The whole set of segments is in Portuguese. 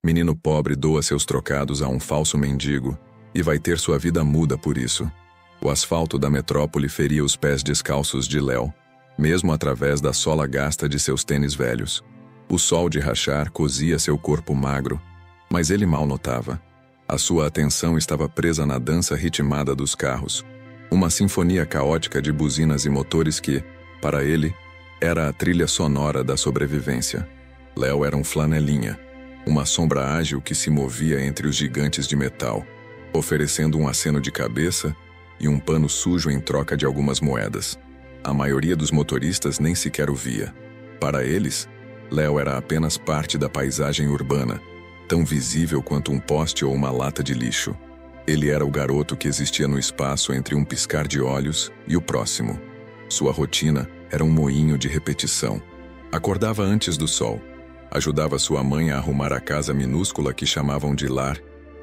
Menino pobre doa seus trocados a um falso mendigo e vai ter sua vida muda por isso. O asfalto da metrópole feria os pés descalços de Léo, mesmo através da sola gasta de seus tênis velhos. O sol de rachar cozia seu corpo magro, mas ele mal notava. A sua atenção estava presa na dança ritmada dos carros, uma sinfonia caótica de buzinas e motores que, para ele, era a trilha sonora da sobrevivência. Léo era um flanelinha, uma sombra ágil que se movia entre os gigantes de metal, oferecendo um aceno de cabeça e um pano sujo em troca de algumas moedas. A maioria dos motoristas nem sequer o via. Para eles, Léo era apenas parte da paisagem urbana, tão visível quanto um poste ou uma lata de lixo. Ele era o garoto que existia no espaço entre um piscar de olhos e o próximo. Sua rotina era um moinho de repetição. Acordava antes do sol, ajudava sua mãe a arrumar a casa minúscula que chamavam de lar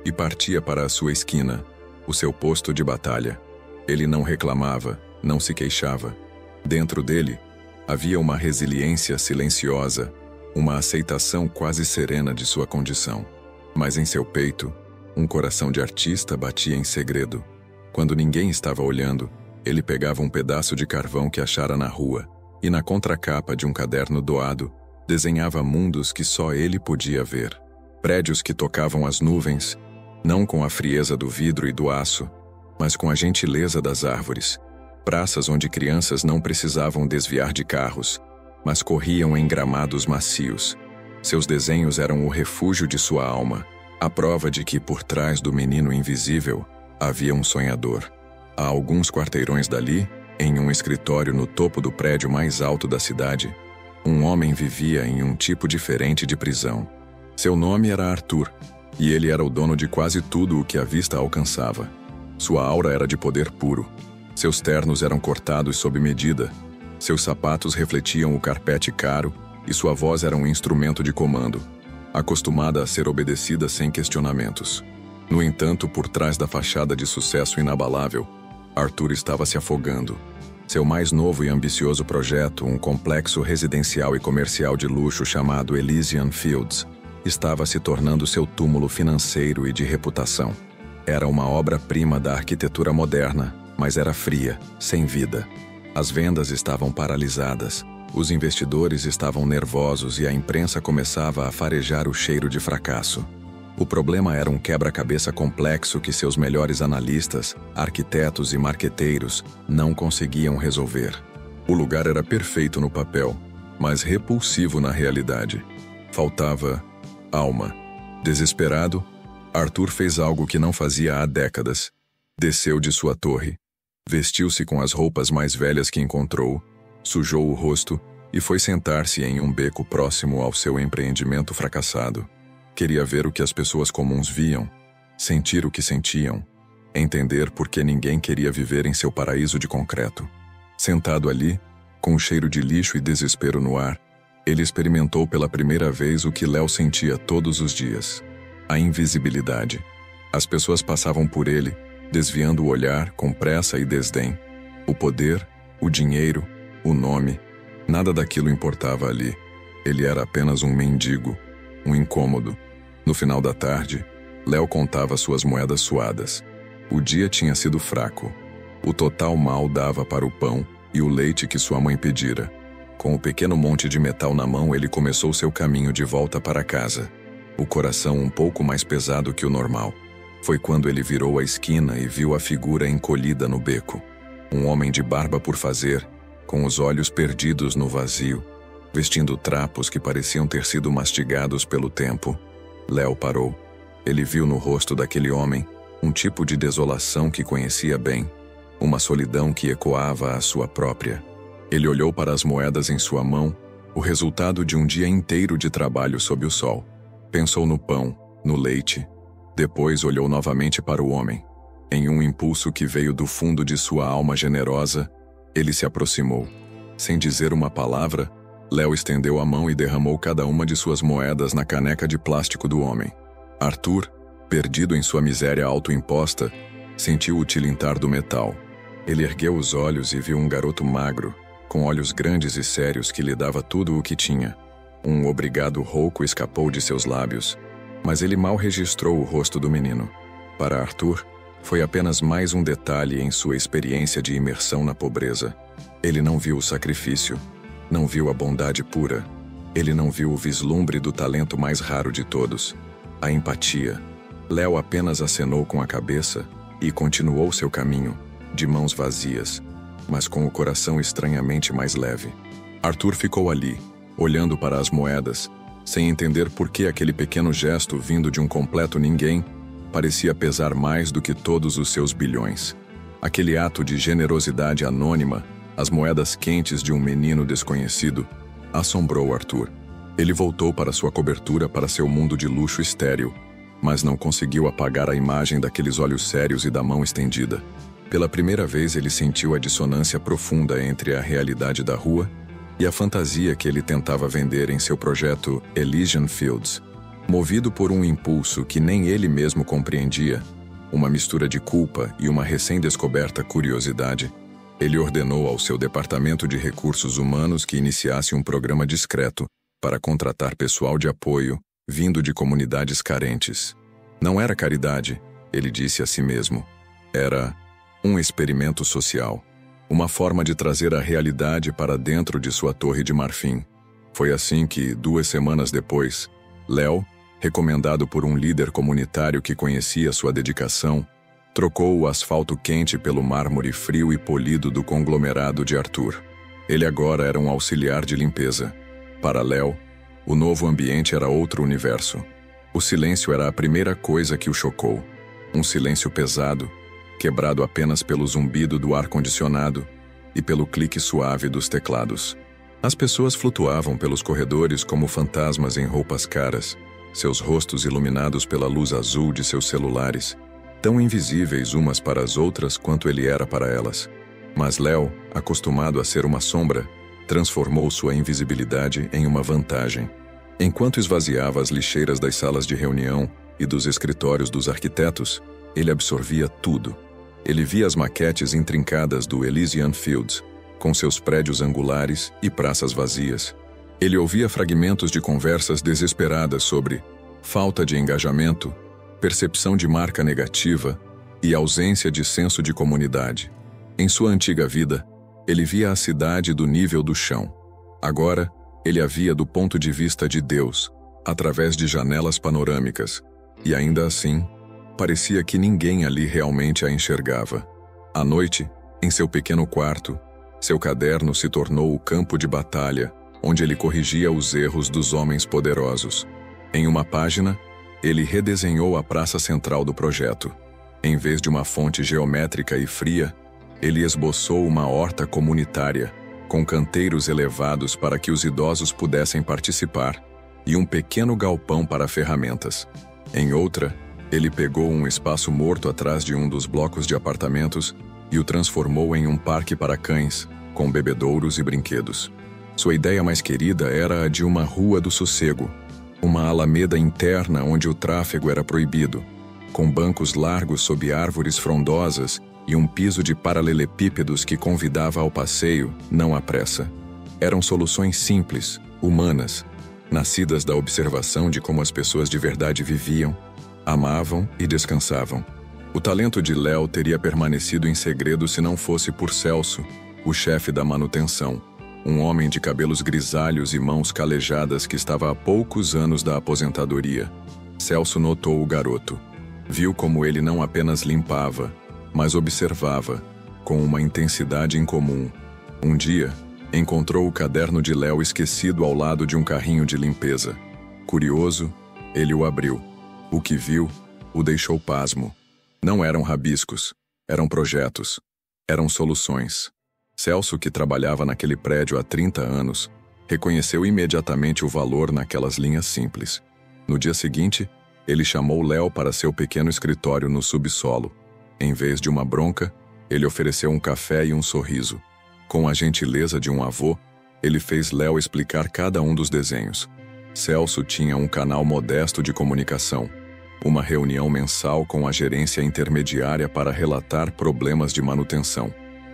e partia para a sua esquina, o seu posto de batalha. Ele não reclamava, não se queixava. Dentro dele, havia uma resiliência silenciosa, uma aceitação quase serena de sua condição. Mas em seu peito, um coração de artista batia em segredo. Quando ninguém estava olhando, ele pegava um pedaço de carvão que achara na rua e, na contracapa de um caderno doado, desenhava mundos que só ele podia ver. Prédios que tocavam as nuvens, não com a frieza do vidro e do aço, mas com a gentileza das árvores. Praças onde crianças não precisavam desviar de carros, mas corriam em gramados macios. Seus desenhos eram o refúgio de sua alma, a prova de que por trás do menino invisível havia um sonhador. A alguns quarteirões dali, em um escritório no topo do prédio mais alto da cidade, um homem vivia em um tipo diferente de prisão. Seu nome era Arthur, e ele era o dono de quase tudo o que a vista alcançava. Sua aura era de poder puro. Seus ternos eram cortados sob medida, seus sapatos refletiam o carpete caro e sua voz era um instrumento de comando, acostumada a ser obedecida sem questionamentos. No entanto, por trás da fachada de sucesso inabalável, Arthur estava se afogando. Seu mais novo e ambicioso projeto, um complexo residencial e comercial de luxo chamado Elysian Fields, estava se tornando seu túmulo financeiro e de reputação. Era uma obra-prima da arquitetura moderna, mas era fria, sem vida. As vendas estavam paralisadas, os investidores estavam nervosos e a imprensa começava a farejar o cheiro de fracasso. O problema era um quebra-cabeça complexo que seus melhores analistas, arquitetos e marqueteiros não conseguiam resolver. O lugar era perfeito no papel, mas repulsivo na realidade. Faltava alma. Desesperado, Arthur fez algo que não fazia há décadas. Desceu de sua torre, vestiu-se com as roupas mais velhas que encontrou, sujou o rosto e foi sentar-se em um beco próximo ao seu empreendimento fracassado. Queria ver o que as pessoas comuns viam, sentir o que sentiam, entender por que ninguém queria viver em seu paraíso de concreto. Sentado ali, com o cheiro de lixo e desespero no ar, ele experimentou pela primeira vez o que Léo sentia todos os dias: a invisibilidade. As pessoas passavam por ele, desviando o olhar com pressa e desdém. O poder, o dinheiro, o nome, nada daquilo importava ali. Ele era apenas um mendigo, um incômodo. No final da tarde, Léo contava suas moedas suadas. O dia tinha sido fraco. O total mal dava para o pão e o leite que sua mãe pedira. Com o pequeno monte de metal na mão, ele começou seu caminho de volta para casa, o coração um pouco mais pesado que o normal. Foi quando ele virou a esquina e viu a figura encolhida no beco. Um homem de barba por fazer, com os olhos perdidos no vazio, vestindo trapos que pareciam ter sido mastigados pelo tempo. Léo parou. Ele viu no rosto daquele homem um tipo de desolação que conhecia bem, uma solidão que ecoava a sua própria. Ele olhou para as moedas em sua mão, o resultado de um dia inteiro de trabalho sob o sol. Pensou no pão, no leite. Depois olhou novamente para o homem. Em um impulso que veio do fundo de sua alma generosa, ele se aproximou. Sem dizer uma palavra, Léo estendeu a mão e derramou cada uma de suas moedas na caneca de plástico do homem. Arthur, perdido em sua miséria autoimposta, sentiu o tilintar do metal. Ele ergueu os olhos e viu um garoto magro, com olhos grandes e sérios que lhe dava tudo o que tinha. Um obrigado rouco escapou de seus lábios, Mas ele mal registrou o rosto do menino. Para Arthur, foi apenas mais um detalhe em sua experiência de imersão na pobreza. Ele não viu o sacrifício, não viu a bondade pura. Ele não viu o vislumbre do talento mais raro de todos, a empatia. Léo apenas acenou com a cabeça e continuou seu caminho, de mãos vazias, mas com o coração estranhamente mais leve. Arthur ficou ali, olhando para as moedas, sem entender por que aquele pequeno gesto vindo de um completo ninguém parecia pesar mais do que todos os seus bilhões. Aquele ato de generosidade anônima, as moedas quentes de um menino desconhecido, assombrou Arthur. Ele voltou para sua cobertura, para seu mundo de luxo estéril, mas não conseguiu apagar a imagem daqueles olhos sérios e da mão estendida. Pela primeira vez ele sentiu a dissonância profunda entre a realidade da rua e a fantasia que ele tentava vender em seu projeto Elysian Fields. Movido por um impulso que nem ele mesmo compreendia, uma mistura de culpa e uma recém-descoberta curiosidade, ele ordenou ao seu departamento de recursos humanos que iniciasse um programa discreto para contratar pessoal de apoio vindo de comunidades carentes. Não era caridade, ele disse a si mesmo. Era um experimento social. Uma forma de trazer a realidade para dentro de sua torre de marfim. Foi assim que, 2 semanas depois, Léo, recomendado por um líder comunitário que conhecia sua dedicação, trocou o asfalto quente pelo mármore frio e polido do conglomerado de Arthur. Ele agora era um auxiliar de limpeza. Para Léo, o novo ambiente era outro universo. O silêncio era a primeira coisa que o chocou. Um silêncio pesado, quebrado apenas pelo zumbido do ar-condicionado e pelo clique suave dos teclados. As pessoas flutuavam pelos corredores como fantasmas em roupas caras, seus rostos iluminados pela luz azul de seus celulares, tão invisíveis umas para as outras quanto ele era para elas. Mas Léo, acostumado a ser uma sombra, transformou sua invisibilidade em uma vantagem. Enquanto esvaziava as lixeiras das salas de reunião e dos escritórios dos arquitetos, ele absorvia tudo. Ele via as maquetes intrincadas do Elysian Fields, com seus prédios angulares e praças vazias. Ele ouvia fragmentos de conversas desesperadas sobre falta de engajamento, percepção de marca negativa e ausência de senso de comunidade. Em sua antiga vida, ele via a cidade do nível do chão. Agora, ele a via do ponto de vista de Deus, através de janelas panorâmicas, e ainda assim, parecia que ninguém ali realmente a enxergava. À noite, em seu pequeno quarto, seu caderno se tornou o campo de batalha, onde ele corrigia os erros dos homens poderosos. Em uma página, ele redesenhou a praça central do projeto. Em vez de uma fonte geométrica e fria, ele esboçou uma horta comunitária, com canteiros elevados para que os idosos pudessem participar, e um pequeno galpão para ferramentas. Em outra, ele pegou um espaço morto atrás de um dos blocos de apartamentos e o transformou em um parque para cães, com bebedouros e brinquedos. Sua ideia mais querida era a de uma rua do sossego, uma alameda interna onde o tráfego era proibido, com bancos largos sob árvores frondosas e um piso de paralelepípedos que convidava ao passeio, não à pressa. Eram soluções simples, humanas, nascidas da observação de como as pessoas de verdade viviam, amavam e descansavam. O talento de Léo teria permanecido em segredo se não fosse por Celso, o chefe da manutenção, um homem de cabelos grisalhos e mãos calejadas que estava há poucos anos da aposentadoria. Celso notou o garoto. Viu como ele não apenas limpava, mas observava, com uma intensidade incomum. Um dia, encontrou o caderno de Léo esquecido ao lado de um carrinho de limpeza. Curioso, ele o abriu. O que viu o deixou pasmo. Não eram rabiscos, eram projetos, eram soluções. Celso, que trabalhava naquele prédio há 30 anos, reconheceu imediatamente o valor naquelas linhas simples. No dia seguinte, ele chamou Léo para seu pequeno escritório no subsolo. Em vez de uma bronca, ele ofereceu um café e um sorriso. Com a gentileza de um avô, ele fez Léo explicar cada um dos desenhos. Celso tinha um canal modesto de comunicação, uma reunião mensal com a gerência intermediária para relatar problemas de manutenção.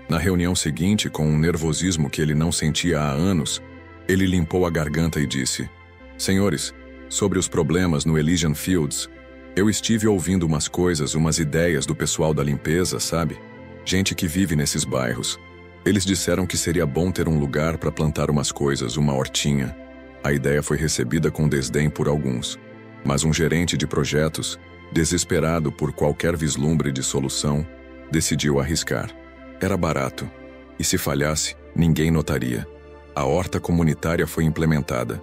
Na reunião seguinte, com um nervosismo que ele não sentia há anos, ele limpou a garganta e disse: "Senhores, Sobre os problemas no Elysian Fields, eu estive ouvindo umas coisas, umas ideias do pessoal da limpeza, sabe? Gente que vive nesses bairros. Eles disseram que seria bom ter um lugar para plantar umas coisas, uma hortinha. A ideia foi recebida com desdém por alguns. Mas um gerente de projetos, desesperado por qualquer vislumbre de solução, decidiu arriscar. Era barato. E se falhasse, ninguém notaria. A horta comunitária foi implementada.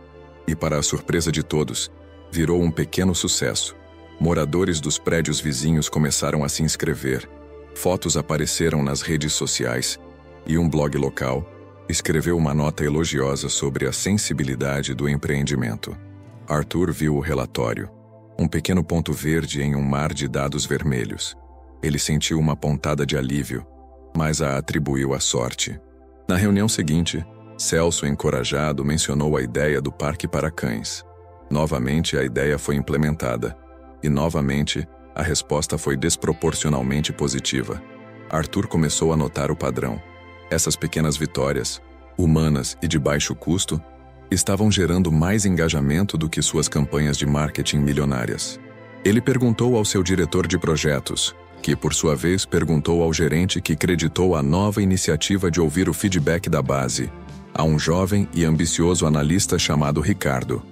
E, para a surpresa de todos, virou um pequeno sucesso. Moradores dos prédios vizinhos começaram a se inscrever. Fotos apareceram nas redes sociais. E um blog local escreveu uma nota elogiosa sobre a sensibilidade do empreendimento. Arthur viu o relatório. Um pequeno ponto verde em um mar de dados vermelhos. Ele sentiu uma pontada de alívio, mas a atribuiu à sorte. Na reunião seguinte, Celso, encorajado, mencionou a ideia do parque para cães. Novamente a ideia foi implementada. E novamente, a resposta foi desproporcionalmente positiva. Arthur começou a notar o padrão. Essas pequenas vitórias, humanas e de baixo custo, estavam gerando mais engajamento do que suas campanhas de marketing milionárias. Ele perguntou ao seu diretor de projetos, que por sua vez perguntou ao gerente, que creditou a nova iniciativa de ouvir o feedback da base, a um jovem e ambicioso analista chamado Ricardo.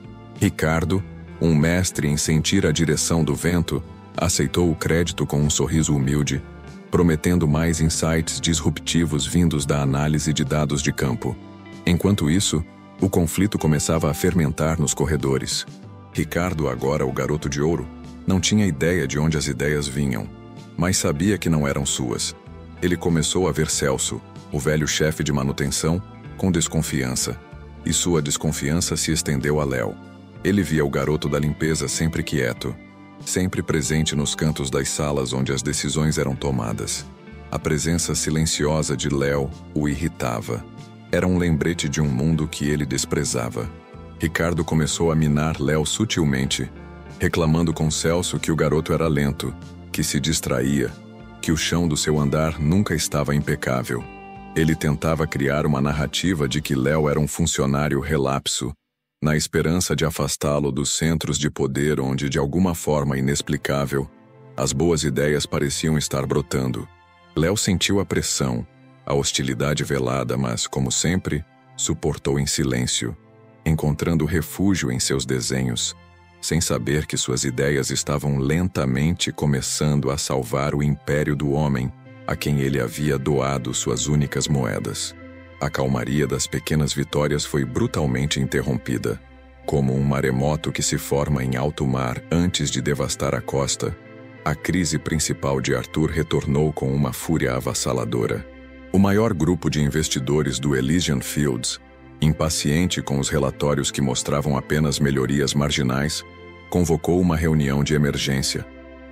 Ricardo, um mestre em sentir a direção do vento, aceitou o crédito com um sorriso humilde, prometendo mais insights disruptivos vindos da análise de dados de campo. Enquanto isso, o conflito começava a fermentar nos corredores. Ricardo, agora o garoto de ouro, não tinha ideia de onde as ideias vinham, mas sabia que não eram suas. Ele começou a ver Celso, o velho chefe de manutenção, com desconfiança, e sua desconfiança se estendeu a Léo. Ele via o garoto da limpeza sempre quieto, sempre presente nos cantos das salas onde as decisões eram tomadas. A presença silenciosa de Léo o irritava. Era um lembrete de um mundo que ele desprezava. Ricardo começou a minar Léo sutilmente, reclamando com Celso que o garoto era lento, que se distraía, que o chão do seu andar nunca estava impecável. Ele tentava criar uma narrativa de que Léo era um funcionário relapso, na esperança de afastá-lo dos centros de poder onde, de alguma forma inexplicável, as boas ideias pareciam estar brotando. Léo sentiu a pressão, a hostilidade velada, mas, como sempre, suportou em silêncio, encontrando refúgio em seus desenhos, sem saber que suas ideias estavam lentamente começando a salvar o império do homem a quem ele havia doado suas únicas moedas. A calmaria das pequenas vitórias foi brutalmente interrompida. Como um maremoto que se forma em alto mar antes de devastar a costa, a crise principal de Arthur retornou com uma fúria avassaladora. O maior grupo de investidores do Elysian Fields, impaciente com os relatórios que mostravam apenas melhorias marginais, convocou uma reunião de emergência.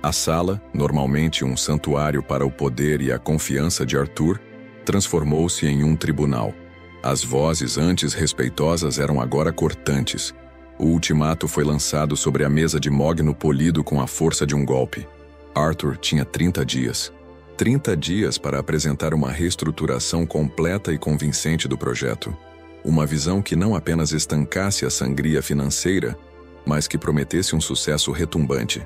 A sala, normalmente um santuário para o poder e a confiança de Arthur, transformou-se em um tribunal. As vozes antes respeitosas eram agora cortantes. O ultimato foi lançado sobre a mesa de mogno polido com a força de um golpe. Arthur tinha 30 dias. 30 dias para apresentar uma reestruturação completa e convincente do projeto. Uma visão que não apenas estancasse a sangria financeira, mas que prometesse um sucesso retumbante.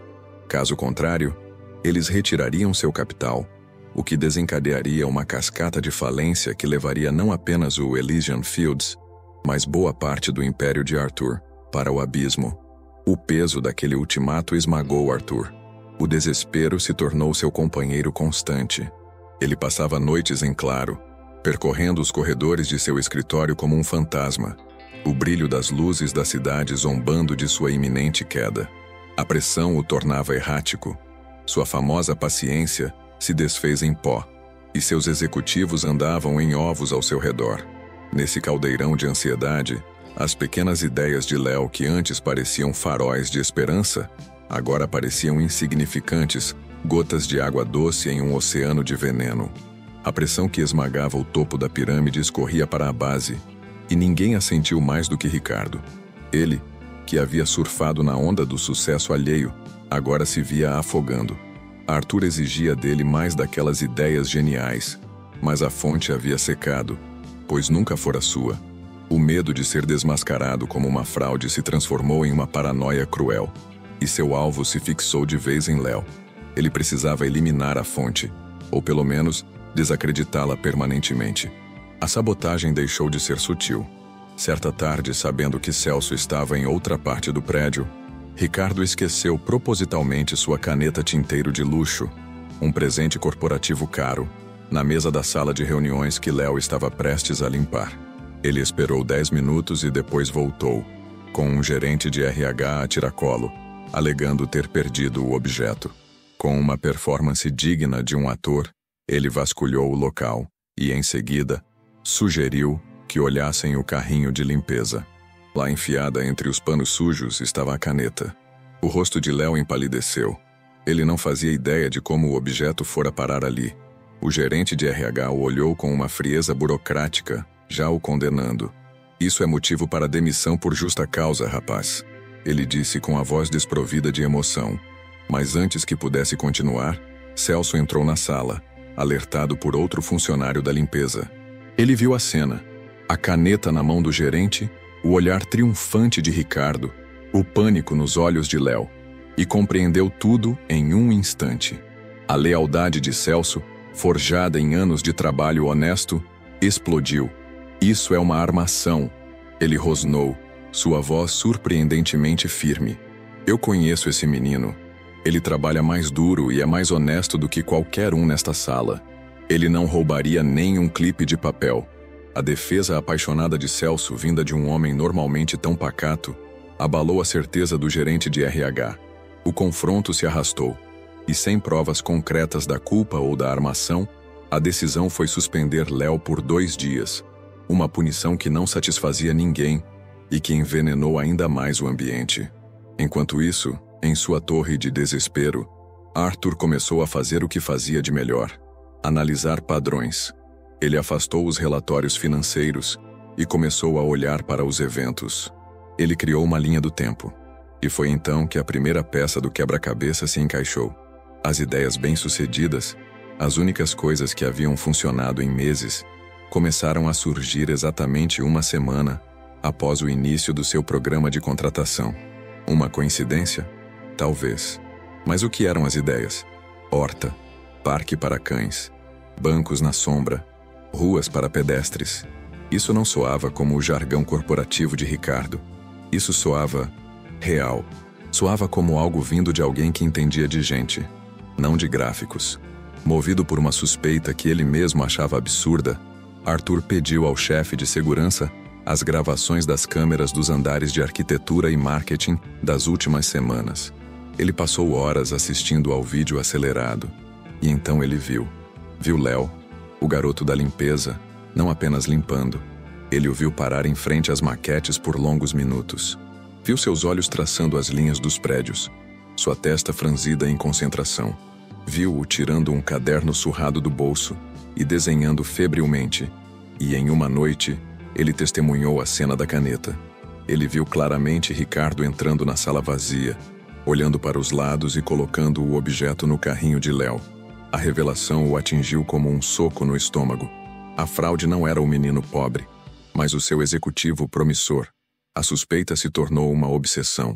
Caso contrário, eles retirariam seu capital, o que desencadearia uma cascata de falência que levaria não apenas o Elysian Fields, mas boa parte do império de Arthur, para o abismo. O peso daquele ultimato esmagou Arthur. O desespero se tornou seu companheiro constante. Ele passava noites em claro, percorrendo os corredores de seu escritório como um fantasma, o brilho das luzes da cidade zombando de sua iminente queda. A pressão o tornava errático. Sua famosa paciência se desfez em pó, e seus executivos andavam em ovos ao seu redor. Nesse caldeirão de ansiedade, as pequenas ideias de Léo, que antes pareciam faróis de esperança, agora pareciam insignificantes, gotas de água doce em um oceano de veneno. A pressão que esmagava o topo da pirâmide escorria para a base, e ninguém a sentiu mais do que Ricardo. Ele, que havia surfado na onda do sucesso alheio, agora se via afogando. Arthur exigia dele mais daquelas ideias geniais, mas a fonte havia secado, pois nunca fora sua. O medo de ser desmascarado como uma fraude se transformou em uma paranoia cruel, e seu alvo se fixou de vez em Léo. Ele precisava eliminar a fonte, ou pelo menos desacreditá-la permanentemente. A sabotagem deixou de ser sutil. Certa tarde, sabendo que Celso estava em outra parte do prédio, Ricardo esqueceu propositalmente sua caneta tinteiro de luxo, um presente corporativo caro, na mesa da sala de reuniões que Léo estava prestes a limpar. Ele esperou 10 minutos e depois voltou, com um gerente de RH a tiracolo, alegando ter perdido o objeto. Com uma performance digna de um ator, ele vasculhou o local e, em seguida, sugeriu que olhassem o carrinho de limpeza. Lá enfiada entre os panos sujos estava a caneta. O rosto de Léo empalideceu. Ele não fazia ideia de como o objeto fora parar ali. O gerente de RH o olhou com uma frieza burocrática, já o condenando. Isso é motivo para demissão por justa causa, rapaz. Ele disse com a voz desprovida de emoção. Mas antes que pudesse continuar, Celso entrou na sala, alertado por outro funcionário da limpeza. Ele viu a cena. A caneta na mão do gerente, o olhar triunfante de Ricardo, o pânico nos olhos de Léo, e compreendeu tudo em um instante. A lealdade de Celso, forjada em anos de trabalho honesto, explodiu. Isso é uma armação, ele rosnou, sua voz surpreendentemente firme. Eu conheço esse menino. Ele trabalha mais duro e é mais honesto do que qualquer um nesta sala. Ele não roubaria nem um clipe de papel. A defesa apaixonada de Celso, vinda de um homem normalmente tão pacato, abalou a certeza do gerente de RH. O confronto se arrastou, e sem provas concretas da culpa ou da armação, a decisão foi suspender Léo por 2 dias, uma punição que não satisfazia ninguém e que envenenou ainda mais o ambiente. Enquanto isso, em sua torre de desespero, Arthur começou a fazer o que fazia de melhor: analisar padrões. Ele afastou os relatórios financeiros e começou a olhar para os eventos. Ele criou uma linha do tempo. E foi então que a primeira peça do quebra-cabeça se encaixou. As ideias bem-sucedidas, as únicas coisas que haviam funcionado em meses, começaram a surgir exatamente 1 semana após o início do seu programa de contratação. Uma coincidência? Talvez. Mas o que eram as ideias? Horta, parque para cães, bancos na sombra, ruas para pedestres. Isso não soava como o jargão corporativo de Ricardo. Isso soava real. Soava como algo vindo de alguém que entendia de gente, não de gráficos. Movido por uma suspeita que ele mesmo achava absurda, Arthur pediu ao chefe de segurança as gravações das câmeras dos andares de arquitetura e marketing das últimas semanas. Ele passou horas assistindo ao vídeo acelerado. E então ele viu Léo, o garoto da limpeza, não apenas limpando. Ele o viu parar em frente às maquetes por longos minutos. Viu seus olhos traçando as linhas dos prédios, sua testa franzida em concentração. Viu-o tirando um caderno surrado do bolso e desenhando febrilmente. E em uma noite, ele testemunhou a cena da caneta. Ele viu claramente Ricardo entrando na sala vazia, olhando para os lados e colocando o objeto no carrinho de Léo. A revelação o atingiu como um soco no estômago. A fraude não era o menino pobre, mas o seu executivo promissor. A suspeita se tornou uma obsessão.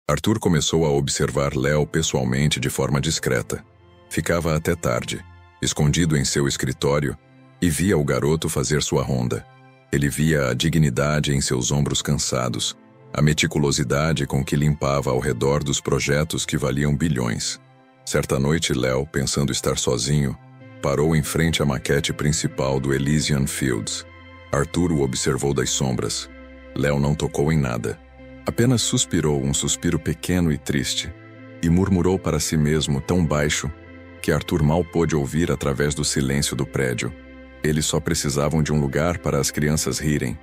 Arthur começou a observar Léo pessoalmente de forma discreta. Ficava até tarde, escondido em seu escritório, e via o garoto fazer sua ronda. Ele via a dignidade em seus ombros cansados, a meticulosidade com que limpava ao redor dos projetos que valiam bilhões. Certa noite, Léo, pensando estar sozinho, parou em frente à maquete principal do Elysian Fields. Arthur o observou das sombras. Léo não tocou em nada. Apenas suspirou um suspiro pequeno e triste, e murmurou para si mesmo tão baixo que Arthur mal pôde ouvir através do silêncio do prédio. Eles só precisavam de um lugar para as crianças rirem.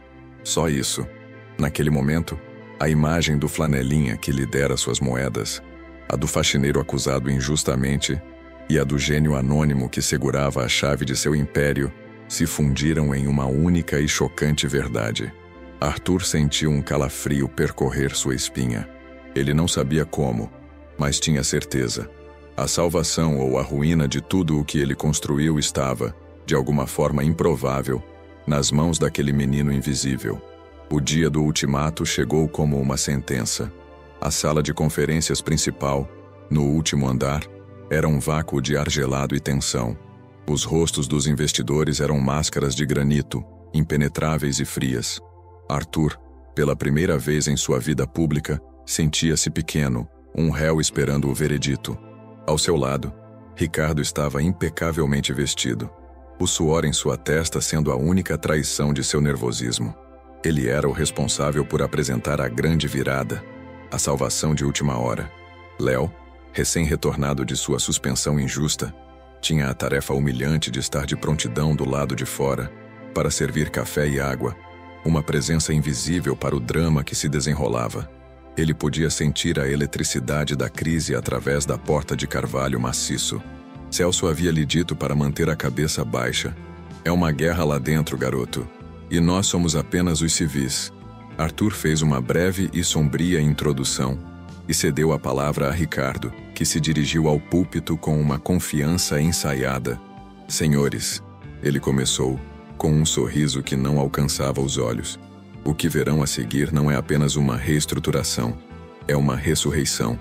Só isso. Naquele momento, a imagem do flanelinha que lhe dera suas moedas, a do faxineiro acusado injustamente e a do gênio anônimo que segurava a chave de seu império se fundiram em uma única e chocante verdade. Arthur sentiu um calafrio percorrer sua espinha. Ele não sabia como, mas tinha certeza. A salvação ou a ruína de tudo o que ele construiu estava, de alguma forma improvável, nas mãos daquele menino invisível. O dia do ultimato chegou como uma sentença. A sala de conferências principal, no último andar, era um vácuo de ar gelado e tensão. Os rostos dos investidores eram máscaras de granito, impenetráveis e frias. Arthur, pela primeira vez em sua vida pública, sentia-se pequeno, um réu esperando o veredito. Ao seu lado, Ricardo estava impecavelmente vestido, o suor em sua testa sendo a única traição de seu nervosismo. Ele era o responsável por apresentar a grande virada, a salvação de última hora. Léo, recém-retornado de sua suspensão injusta, tinha a tarefa humilhante de estar de prontidão do lado de fora, para servir café e água, uma presença invisível para o drama que se desenrolava. Ele podia sentir a eletricidade da crise através da porta de carvalho maciço. Celso havia lhe dito para manter a cabeça baixa. É uma guerra lá dentro, garoto. E nós somos apenas os civis. Arthur fez uma breve e sombria introdução e cedeu a palavra a Ricardo, que se dirigiu ao púlpito com uma confiança ensaiada. Senhores, ele começou, com um sorriso que não alcançava os olhos. O que verão a seguir não é apenas uma reestruturação, é uma ressurreição.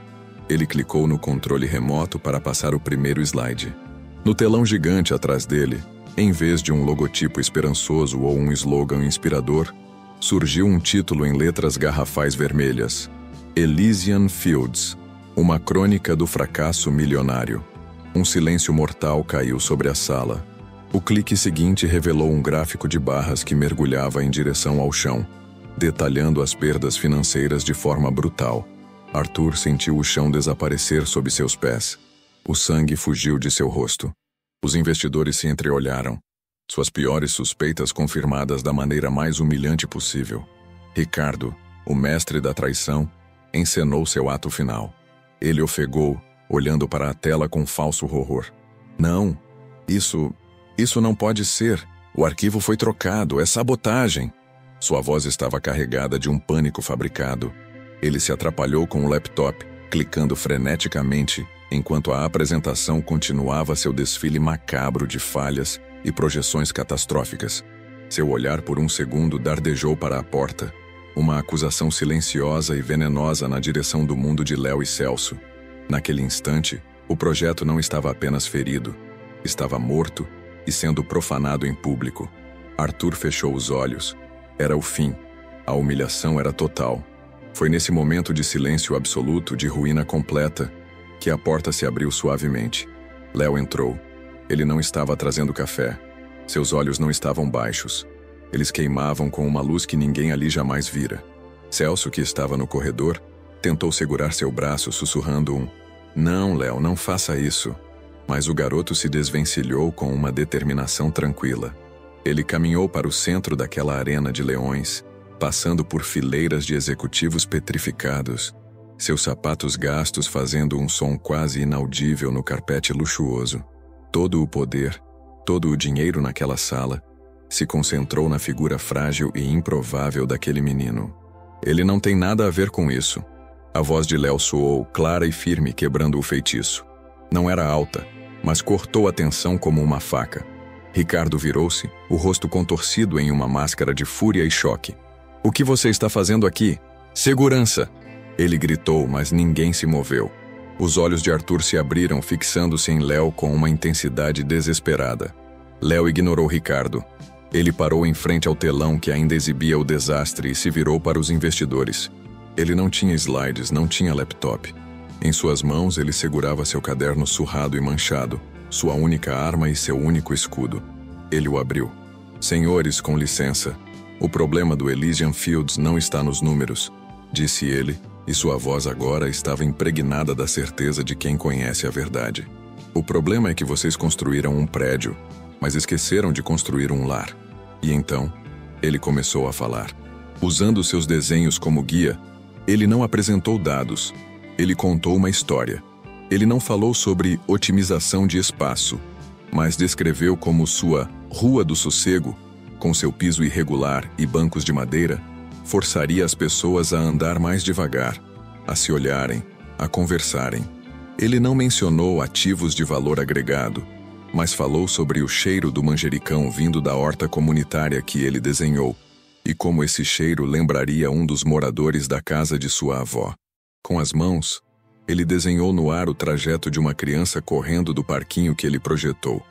Ele clicou no controle remoto para passar o primeiro slide. No telão gigante atrás dele, em vez de um logotipo esperançoso ou um slogan inspirador, surgiu um título em letras garrafais vermelhas: Elysian Fields, uma crônica do fracasso milionário. Um silêncio mortal caiu sobre a sala. O clique seguinte revelou um gráfico de barras que mergulhava em direção ao chão, detalhando as perdas financeiras de forma brutal. Arthur sentiu o chão desaparecer sob seus pés. O sangue fugiu de seu rosto. Os investidores se entreolharam, suas piores suspeitas confirmadas da maneira mais humilhante possível. Ricardo, o mestre da traição, encenou seu ato final. Ele ofegou, olhando para a tela com falso horror. Não, isso não pode ser. O arquivo foi trocado, é sabotagem. Sua voz estava carregada de um pânico fabricado. Ele se atrapalhou com o laptop, clicando freneticamente, enquanto a apresentação continuava seu desfile macabro de falhas e projeções catastróficas. Seu olhar por um segundo dardejou para a porta, uma acusação silenciosa e venenosa na direção do mundo de Léo e Celso. Naquele instante, o projeto não estava apenas ferido, estava morto e sendo profanado em público. Arthur fechou os olhos. Era o fim. A humilhação era total. Foi nesse momento de silêncio absoluto, de ruína completa, que a porta se abriu suavemente. Léo entrou. Ele não estava trazendo café. Seus olhos não estavam baixos. Eles queimavam com uma luz que ninguém ali jamais vira. Celso, que estava no corredor, tentou segurar seu braço, sussurrando um "Não, Léo, não faça isso." Mas o garoto se desvencilhou com uma determinação tranquila. Ele caminhou para o centro daquela arena de leões, passando por fileiras de executivos petrificados, seus sapatos gastos fazendo um som quase inaudível no carpete luxuoso. Todo o poder, todo o dinheiro naquela sala, se concentrou na figura frágil e improvável daquele menino. Ele não tem nada a ver com isso. A voz de Léo soou clara e firme, quebrando o feitiço. Não era alta, mas cortou a tensão como uma faca. Ricardo virou-se, o rosto contorcido em uma máscara de fúria e choque. "O que você está fazendo aqui? Segurança!" Ele gritou, mas ninguém se moveu. Os olhos de Arthur se abriram, fixando-se em Léo com uma intensidade desesperada. Léo ignorou Ricardo. Ele parou em frente ao telão que ainda exibia o desastre e se virou para os investidores. Ele não tinha slides, não tinha laptop. Em suas mãos ele segurava seu caderno surrado e manchado, sua única arma e seu único escudo. Ele o abriu. "Senhores, com licença. O problema do Elysian Fields não está nos números", disse ele, e sua voz agora estava impregnada da certeza de quem conhece a verdade. "O problema é que vocês construíram um prédio, mas esqueceram de construir um lar." E então, ele começou a falar. Usando seus desenhos como guia, ele não apresentou dados. Ele contou uma história. Ele não falou sobre otimização de espaço, mas descreveu como sua Rua do Sossego, com seu piso irregular e bancos de madeira, forçaria as pessoas a andar mais devagar, a se olharem, a conversarem. Ele não mencionou ativos de valor agregado, mas falou sobre o cheiro do manjericão vindo da horta comunitária que ele desenhou, E como esse cheiro lembraria um dos moradores da casa de sua avó. Com as mãos, ele desenhou no ar o trajeto de uma criança correndo do parquinho que ele projetou.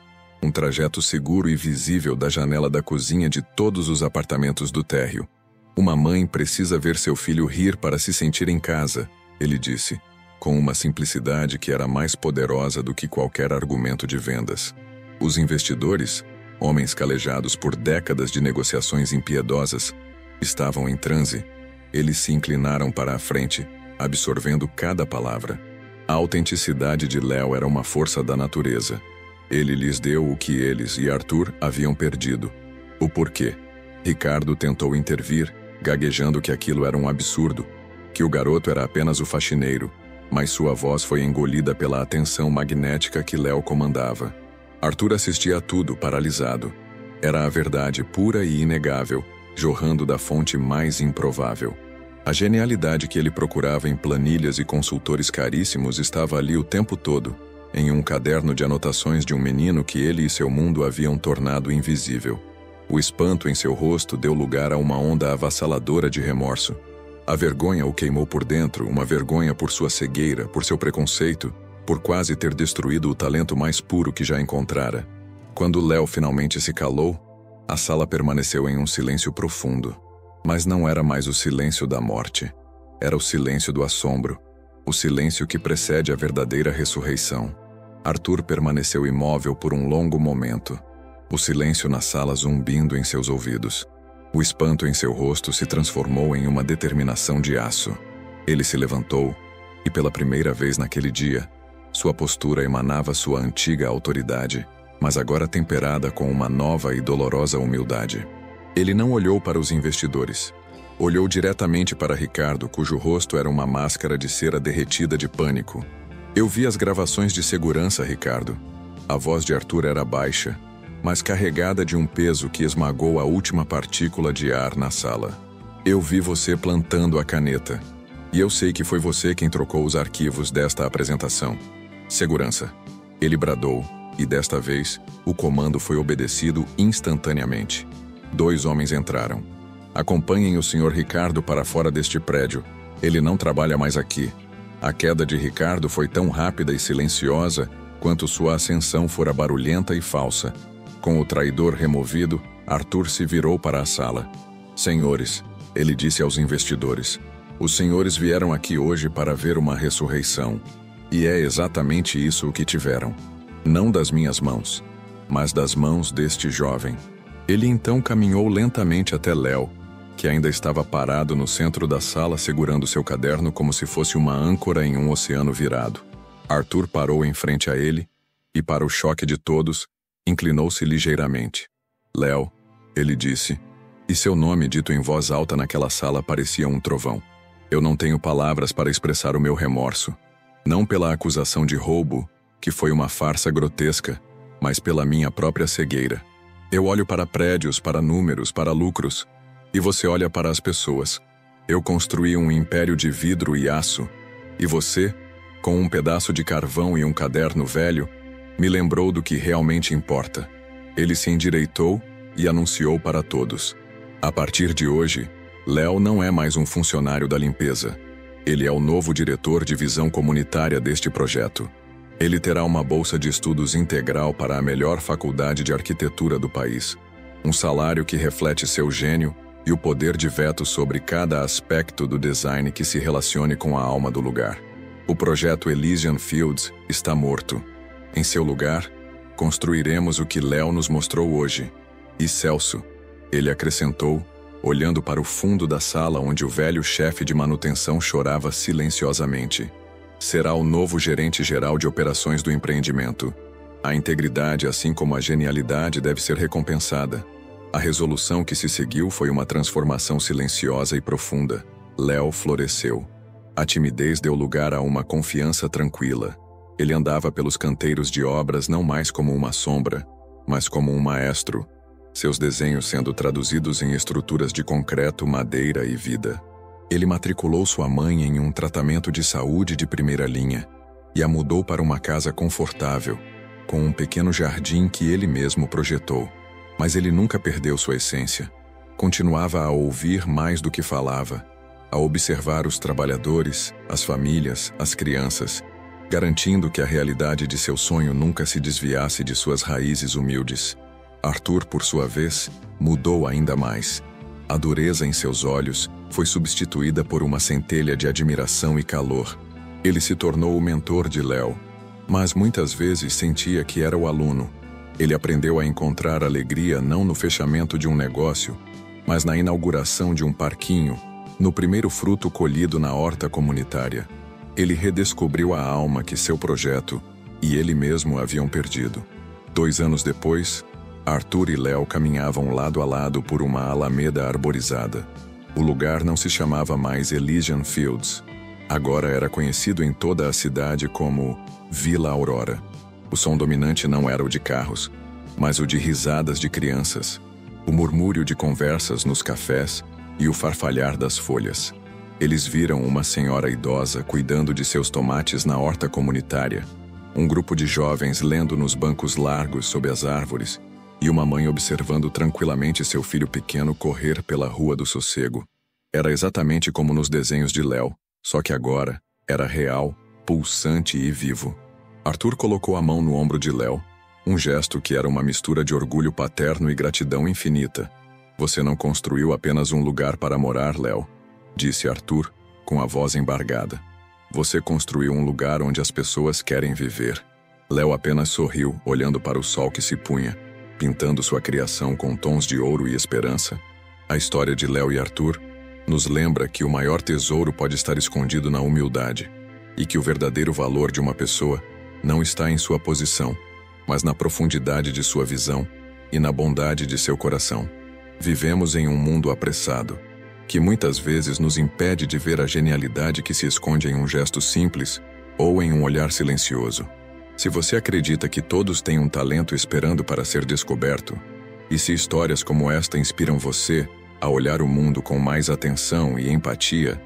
Um trajeto seguro e visível da janela da cozinha de todos os apartamentos do térreo. Uma mãe precisa ver seu filho rir para se sentir em casa, ele disse, com uma simplicidade que era mais poderosa do que qualquer argumento de vendas. Os investidores, homens calejados por décadas de negociações impiedosas, estavam em transe. Eles se inclinaram para a frente, absorvendo cada palavra. A autenticidade de Léo era uma força da natureza. Ele lhes deu o que eles e Arthur haviam perdido. O porquê? Ricardo tentou intervir, gaguejando que aquilo era um absurdo, que o garoto era apenas o faxineiro, mas sua voz foi engolida pela atenção magnética que Léo comandava. Arthur assistia a tudo, paralisado. Era a verdade pura e inegável, jorrando da fonte mais improvável. A genialidade que ele procurava em planilhas e consultores caríssimos estava ali o tempo todo, em um caderno de anotações de um menino que ele e seu mundo haviam tornado invisível. O espanto em seu rosto deu lugar a uma onda avassaladora de remorso. A vergonha o queimou por dentro, uma vergonha por sua cegueira, por seu preconceito, por quase ter destruído o talento mais puro que já encontrara. Quando Léo finalmente se calou, a sala permaneceu em um silêncio profundo. Mas não era mais o silêncio da morte. Era o silêncio do assombro, o silêncio que precede a verdadeira ressurreição. Arthur permaneceu imóvel por um longo momento, o silêncio na sala zumbindo em seus ouvidos. O espanto em seu rosto se transformou em uma determinação de aço. Ele se levantou, e pela primeira vez naquele dia, sua postura emanava sua antiga autoridade, mas agora temperada com uma nova e dolorosa humildade. Ele não olhou para os investidores. Olhou diretamente para Ricardo, cujo rosto era uma máscara de cera derretida de pânico. Eu vi as gravações de segurança, Ricardo. A voz de Arthur era baixa, mas carregada de um peso que esmagou a última partícula de ar na sala. Eu vi você plantando a caneta. E eu sei que foi você quem trocou os arquivos desta apresentação. Segurança. Ele bradou, e desta vez, o comando foi obedecido instantaneamente. 2 homens entraram. Acompanhem o Sr. Ricardo para fora deste prédio. Ele não trabalha mais aqui. A queda de Ricardo foi tão rápida e silenciosa quanto sua ascensão fora barulhenta e falsa. Com o traidor removido, Arthur se virou para a sala. Senhores, ele disse aos investidores, os senhores vieram aqui hoje para ver uma ressurreição. E é exatamente isso o que tiveram. Não das minhas mãos, mas das mãos deste jovem. Ele então caminhou lentamente até Léo, que ainda estava parado no centro da sala segurando seu caderno como se fosse uma âncora em um oceano virado. Arthur parou em frente a ele e, para o choque de todos, inclinou-se ligeiramente. Léo, ele disse, e seu nome dito em voz alta naquela sala parecia um trovão. Eu não tenho palavras para expressar o meu remorso. Não pela acusação de roubo, que foi uma farsa grotesca, mas pela minha própria cegueira. Eu olho para prédios, para números, para lucros, e você olha para as pessoas. Eu construí um império de vidro e aço, e você, com um pedaço de carvão e um caderno velho, me lembrou do que realmente importa. Ele se endireitou e anunciou para todos. A partir de hoje, Léo não é mais um funcionário da limpeza. Ele é o novo diretor de visão comunitária deste projeto. Ele terá uma bolsa de estudos integral para a melhor faculdade de arquitetura do país, um salário que reflete seu gênio e o poder de veto sobre cada aspecto do design que se relacione com a alma do lugar. O projeto Elysian Fields está morto. Em seu lugar, construiremos o que Léo nos mostrou hoje. E Celso, ele acrescentou, olhando para o fundo da sala onde o velho chefe de manutenção chorava silenciosamente. Será o novo gerente-geral de operações do empreendimento. A integridade, assim como a genialidade, deve ser recompensada. A resolução que se seguiu foi uma transformação silenciosa e profunda. Léo floresceu. A timidez deu lugar a uma confiança tranquila. Ele andava pelos canteiros de obras não mais como uma sombra, mas como um maestro, seus desenhos sendo traduzidos em estruturas de concreto, madeira e vida. Ele matriculou sua mãe em um tratamento de saúde de primeira linha e a mudou para uma casa confortável, com um pequeno jardim que ele mesmo projetou. Mas ele nunca perdeu sua essência. Continuava a ouvir mais do que falava, a observar os trabalhadores, as famílias, as crianças, garantindo que a realidade de seu sonho nunca se desviasse de suas raízes humildes. Arthur, por sua vez, mudou ainda mais. A dureza em seus olhos foi substituída por uma centelha de admiração e calor. Ele se tornou o mentor de Léo, mas muitas vezes sentia que era o aluno. Ele aprendeu a encontrar alegria não no fechamento de um negócio, mas na inauguração de um parquinho, no primeiro fruto colhido na horta comunitária. Ele redescobriu a alma que seu projeto e ele mesmo haviam perdido. 2 anos depois, Arthur e Léo caminhavam lado a lado por uma alameda arborizada. O lugar não se chamava mais Elysian Fields. Agora era conhecido em toda a cidade como Vila Aurora. O som dominante não era o de carros, mas o de risadas de crianças, o murmúrio de conversas nos cafés e o farfalhar das folhas. Eles viram uma senhora idosa cuidando de seus tomates na horta comunitária, um grupo de jovens lendo nos bancos largos sob as árvores e uma mãe observando tranquilamente seu filho pequeno correr pela Rua do Sossego. Era exatamente como nos desenhos de Léo, só que agora era real, pulsante e vivo. Arthur colocou a mão no ombro de Léo, um gesto que era uma mistura de orgulho paterno e gratidão infinita. Você não construiu apenas um lugar para morar, Léo, disse Arthur, com a voz embargada. Você construiu um lugar onde as pessoas querem viver. Léo apenas sorriu, olhando para o sol que se punha, pintando sua criação com tons de ouro e esperança. A história de Léo e Arthur nos lembra que o maior tesouro pode estar escondido na humildade e que o verdadeiro valor de uma pessoa não está em sua posição, mas na profundidade de sua visão e na bondade de seu coração. Vivemos em um mundo apressado, que muitas vezes nos impede de ver a genialidade que se esconde em um gesto simples ou em um olhar silencioso. Se você acredita que todos têm um talento esperando para ser descoberto, e se histórias como esta inspiram você a olhar o mundo com mais atenção e empatia,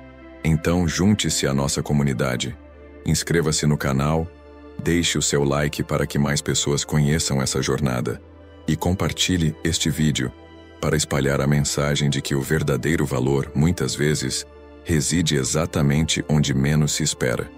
então junte-se à nossa comunidade. Inscreva-se no canal, deixe o seu like para que mais pessoas conheçam essa jornada e compartilhe este vídeo para espalhar a mensagem de que o verdadeiro valor, muitas vezes, reside exatamente onde menos se espera.